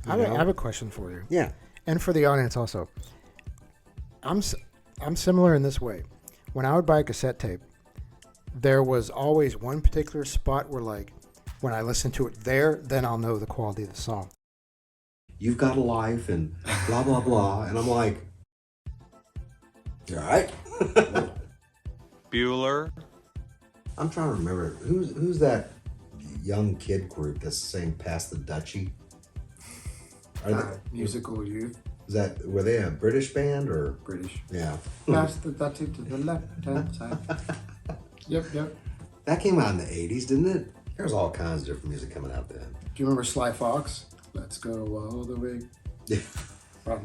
I have a question for you. Yeah. And for the audience also. I'm similar in this way. When I would buy a cassette tape, there was always one particular spot where, like, when I listen to it there, then I'll know the quality of the song. You've got a life and blah, blah, blah. And I'm like, you all right? Bueller. I'm trying to remember. Who's that young kid group that's saying Pass the Dutchie? Musical Youth. Were they a British band or? British. Yeah. Pass the Dutchie to the left-hand side. Yep. That came out in the 80s, didn't it? There's all kinds of different music coming out then. Do you remember Sly Fox? Let's go all the way. Yeah. Well,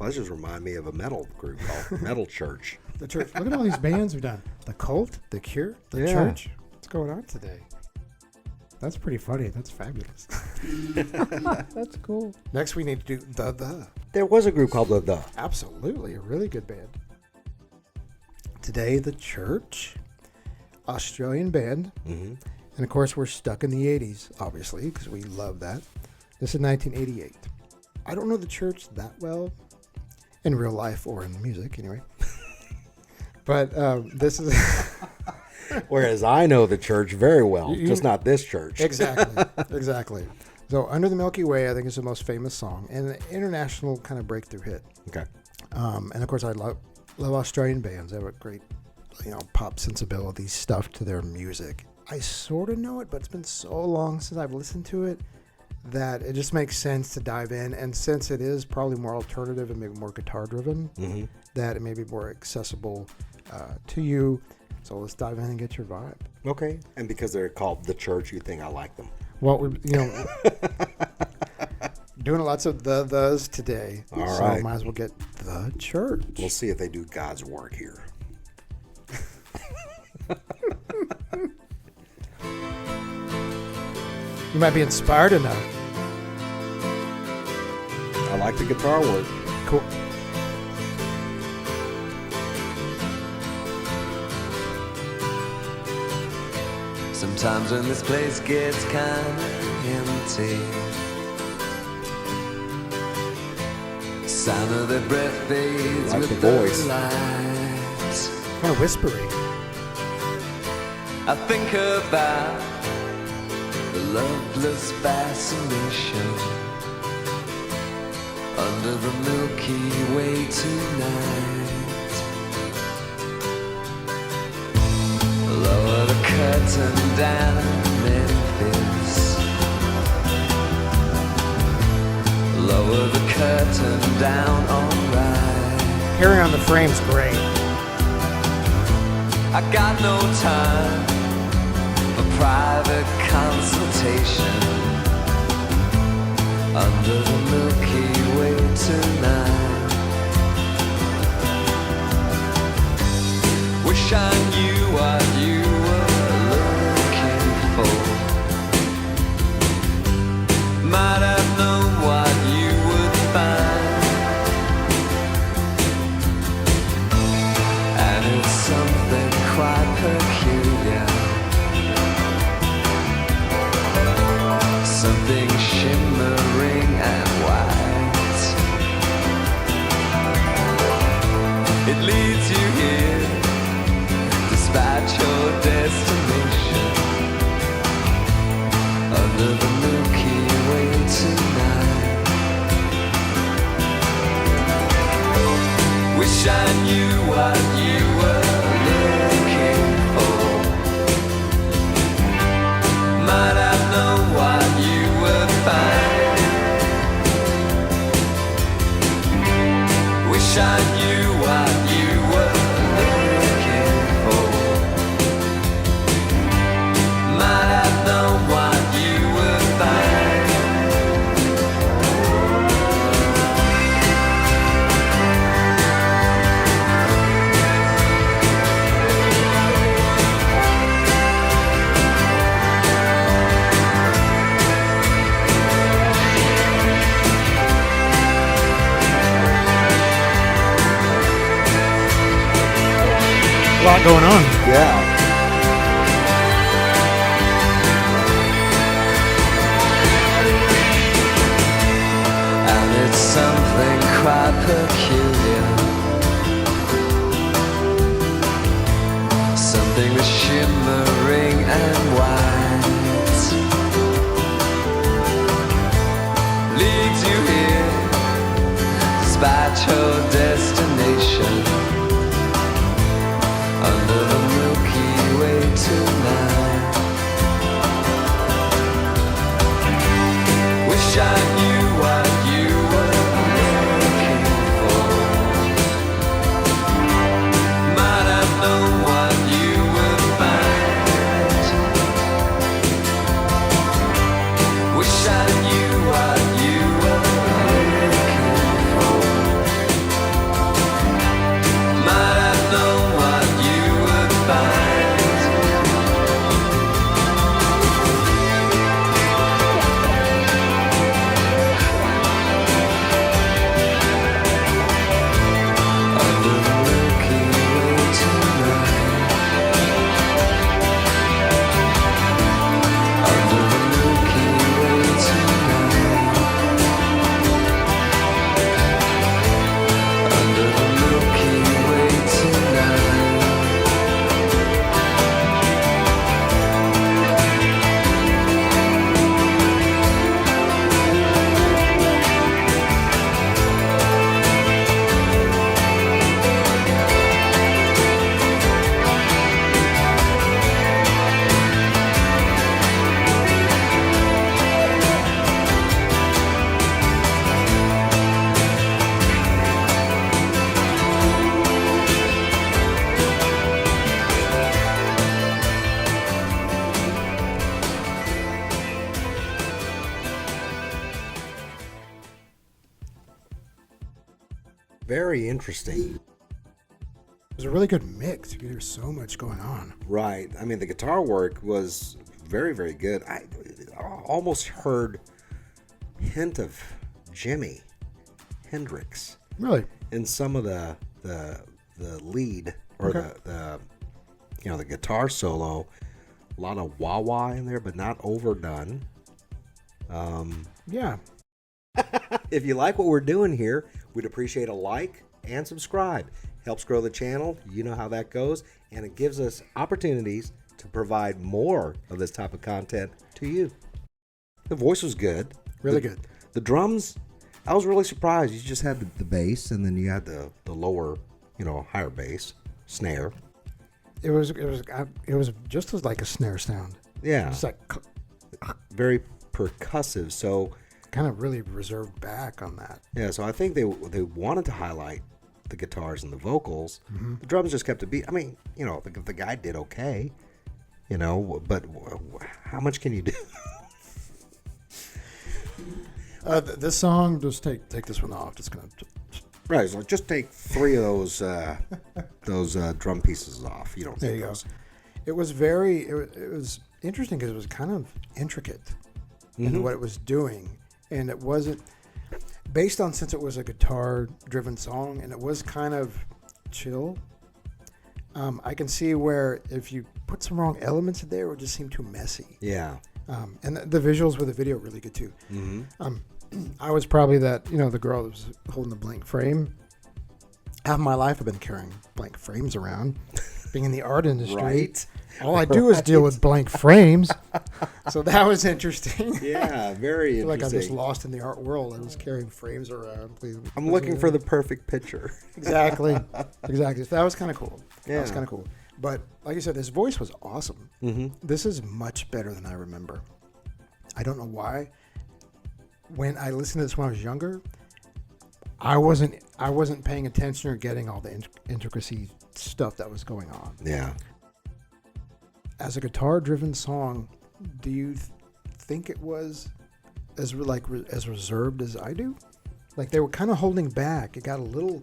this just remind me of a metal group called Metal Church. The Church. Look at all these bands we've done. The Cult, The Cure, The Church. What's going on today? That's pretty funny. That's fabulous. That's cool. Next, we need to do The. There was a group called The. Absolutely. A really good band. Today, The Church. Australian band. Mm-hmm. And, of course, we're stuck in the 80s, obviously, because we love that. This is 1988. I don't know The Church that well. In real life or in music, anyway. But this is... Whereas I know the church very well, just not this church. Exactly. So Under the Milky Way, I think, is the most famous song and an international kind of breakthrough hit. Okay. And, of course, I love Australian bands. They have a great, pop sensibility stuff to their music. I sort of know it, but it's been so long since I've listened to it that it just makes sense to dive in. And since it is probably more alternative and maybe more guitar-driven, mm-hmm. that it may be more accessible to you. So let's dive in and get your vibe. Okay. And because they're called The Church, you think I like them? Well, we're doing lots of thes today. All so right. Might as well get The Church. We'll see if they do God's work here. You might be inspired enough. I like the guitar work. Cool. Sometimes when this place gets kinda empty, sound of their breath fades Like with the voice. lights. Kind of whispery. I think about the loveless fascination under the Milky Way tonight. Lower the curtain down, Memphis. Lower the curtain down, alright. Carry on the Frame's great. I got no time for private consultation under the Milky Way tonight. Wish I knew what you were looking for. Might have known what you would find. And it's something quite peculiar, something shimmering and white. It leads you here despite your destination under the Milky Way tonight. Wish I knew what you were looking for. Might have known what you would find. Wish I knew what you were looking for. Might have known what you would find. A lot going on. Yeah. shimmering and white, leads you here despite your destination, under the Milky Way tonight. Wish I knew what you were looking for. Might have known what you would find. Wish I knew what you were looking for. Might have known what you would find. Under the Milky Way tonight. Under the Milky Way tonight. Under the Milky Way tonight. Very interesting. It was a really good mix. You could hear so much going on. Right. I mean, the guitar work was very, very good. I almost heard hint of Jimi Hendrix Really? in some of the lead or Okay. the the guitar solo. A lot of wah wah in there, but not overdone. Yeah. If you like what we're doing here, we'd appreciate a like and subscribe. Helps grow the channel. You know how that goes. And it gives us opportunities to provide more of this type of content to you. The voice was good. Really good. The drums, I was really surprised. You just had the bass, and then you had the lower, higher bass, snare. It was just as like a snare sound. Yeah. It's like Very percussive. So, kind of really reserved back on that. yeah, so I think they wanted to highlight the guitars and the vocals. The drums just kept a beat. I mean, the guy did okay, but how much can you do? This song, just take this one off. Just gonna. Right, so just take 3 of those drum pieces off. You don't There need you go. those. It was very. It was interesting because it was kind of intricate in what it was doing, and it wasn't based on, since it was a guitar-driven song, and it was kind of chill. I can see where if you put some wrong elements in there, it would just seem too messy. Yeah. And the visuals with the video really good too. I was probably the girl that was holding the blank frame. Half my life I've been carrying blank frames around, being in the art industry. Right. All I do is deal with blank frames. So that was interesting. Yeah, very I feel like I'm interesting. just lost in the art world. I was carrying frames around. I'm looking for the perfect picture. Exactly. So that was kind of cool. That was Yeah. kind of cool. But like I said, his voice was awesome. This is much better than I remember. I don't know why. When I listened to this when I was younger, I wasn't paying attention or getting all the intricacy stuff that was going on. Yeah. As a guitar-driven song, do you think it was as reserved as I do? Like they were kind of holding back. It got a little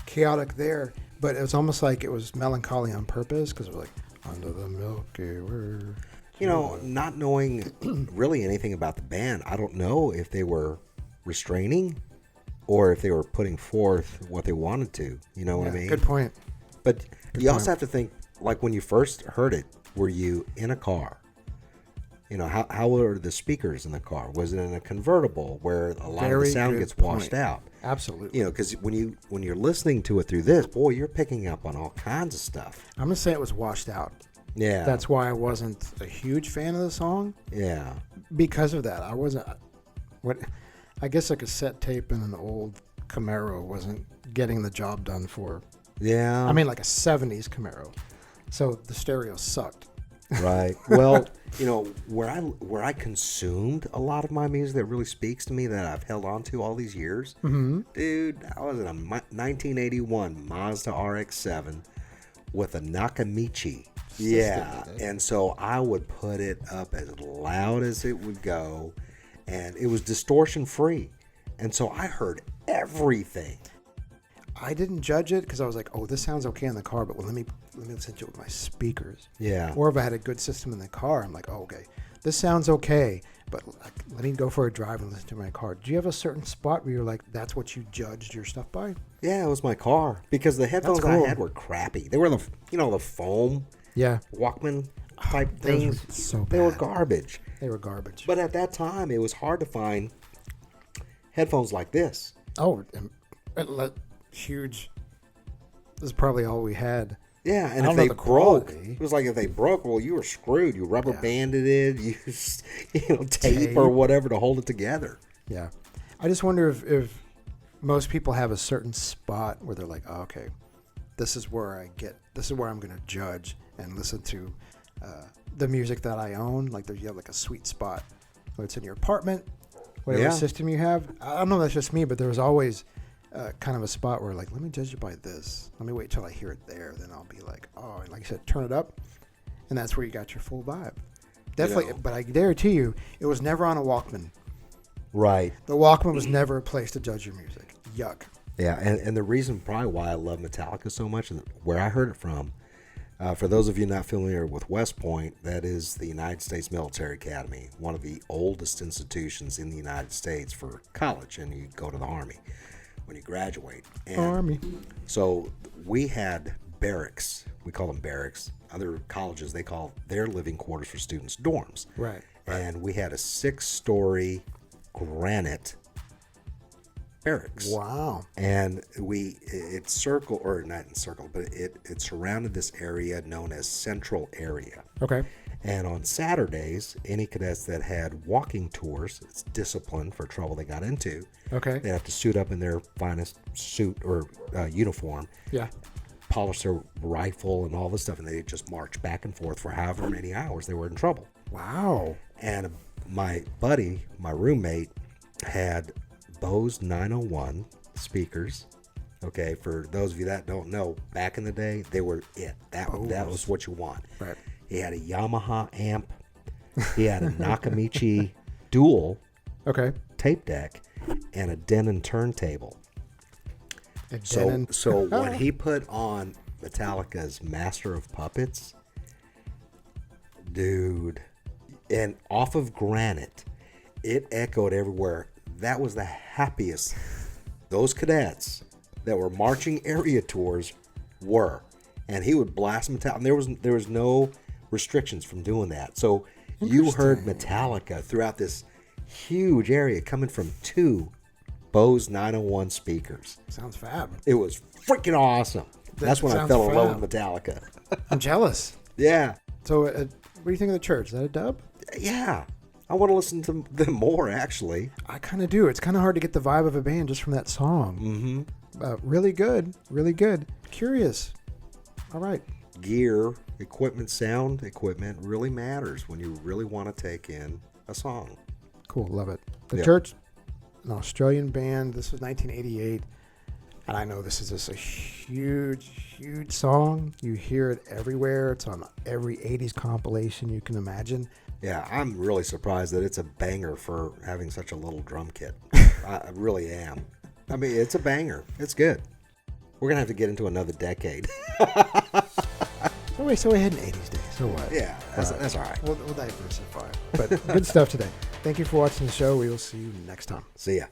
chaotic there, but it was almost like it was melancholy on purpose because it was like under the Milky Way. Not knowing really anything about the band, I don't know if they were restraining or if they were putting forth what they wanted to. You know what I mean? Good point. But Good you also point. have to think, like when you first heard it, were you in a car? How were the speakers in the car? Was it in a convertible where a lot of the Very sound good gets washed point. out? Absolutely. Because when you're listening to it through this, boy, you're picking up on all kinds of stuff. I'm gonna say it was washed out. Yeah. That's why I wasn't a huge fan of the song. Yeah. Because of that, I wasn't. I guess a cassette tape in an old Camaro wasn't getting the job done for. Yeah. I mean, like a '70s Camaro, so the stereo sucked. Right. Well, where I consumed a lot of my music that really speaks to me that I've held on to all these years, dude, I was in a 1981 Mazda RX-7 with a Nakamichi. Yeah. And so I would put it up as loud as it would go, and it was distortion free. And so I heard everything. I didn't judge it because I was like, "Oh, this sounds okay in the car," but let me listen to it with my speakers. Yeah. Or if I had a good system in the car, I'm like, "Oh, okay, this sounds okay," but let me go for a drive and listen to my car. Do you have a certain spot where you're like, "That's what you judged your stuff by"? Yeah, it was my car because the headphones cool. I had were crappy. They were the foam Yeah, Walkman type those were things. so They were bad. garbage. They were garbage. But at that time, it was hard to find headphones like this. Oh, huge. This is probably all we had. Yeah, I and don't if know they the broke, quality. it was like if they broke, well, you were screwed. You rubber banded it, used tape Tape. or whatever to hold it together. Yeah, I just wonder if most people have a certain spot where they're like, oh, okay, this is where I'm going to judge and listen to the music that I own. Like you have like a sweet spot, whether it's in your apartment, whatever Yeah. system you have. I don't know if that's just me, but there was always kind of a spot where like, let me judge it by this. Let me wait till I hear it there. Then I'll be like, oh, and like you said, turn it up. And that's where you got your full vibe. Definitely. But I guarantee you, it was never on a Walkman. Right. The Walkman was never a place to judge your music. Yuck. Yeah, and the reason probably why I love Metallica so much, and where I heard it from, for those of you not familiar with West Point, that is the United States Military Academy, one of the oldest institutions in the United States for college, and you go to the Army when you graduate. And Army. so we had barracks. We call them barracks. Other colleges, they call their living quarters for students dorms. Right. And we had a 6-story granite barracks. Wow. And it circled, or not in circle, but it surrounded this area known as Central Area. Okay. And on Saturdays, any cadets that had walking tours, it's discipline for trouble they got into, Okay. they have to suit up in their finest suit or uniform, Yeah. polish their rifle and all this stuff, and they just march back and forth for however many hours they were in trouble. Wow. And my buddy, my roommate, had Bose 901 speakers. Okay, for those of you that don't know, back in the day, they were it. That was what you want. Right. He had a Yamaha amp. He had a Nakamichi dual Okay. tape deck and a Denon turntable. And So Denon- when he put on Metallica's Master of Puppets, dude, and off of granite, it echoed everywhere. That was the happiest those cadets that were marching area tours were. And he would blast Metallica. And there was no restrictions from doing that. So you heard Metallica throughout this huge area coming from 2 Bose 901 speakers. Sounds fab. It was freaking awesome. That's when I sounds fell in love fab. with Metallica. I'm jealous. Yeah. So, what do you think of the church? Is that a dub? Yeah. I want to listen to them more, actually. I kind of do. It's kind of hard to get the vibe of a band just from that song. Mm-hmm. Really good. Really good. Curious. All right. Gear, equipment, sound equipment really matters when you really want to take in a song. Cool. Love it. The Yeah. Church, an Australian band. This was 1988. And I know this is just a huge, huge song. You hear it everywhere. It's on every 80s compilation you can imagine. Yeah, I'm really surprised that it's a banger for having such a little drum kit. I really am. I mean, it's a banger. It's good. We're going to have to get into another decade. So we had an 80s day. So what? Yeah, that's all right. We'll diversify. But good stuff today. Thank you for watching the show. We will see you next time. See ya.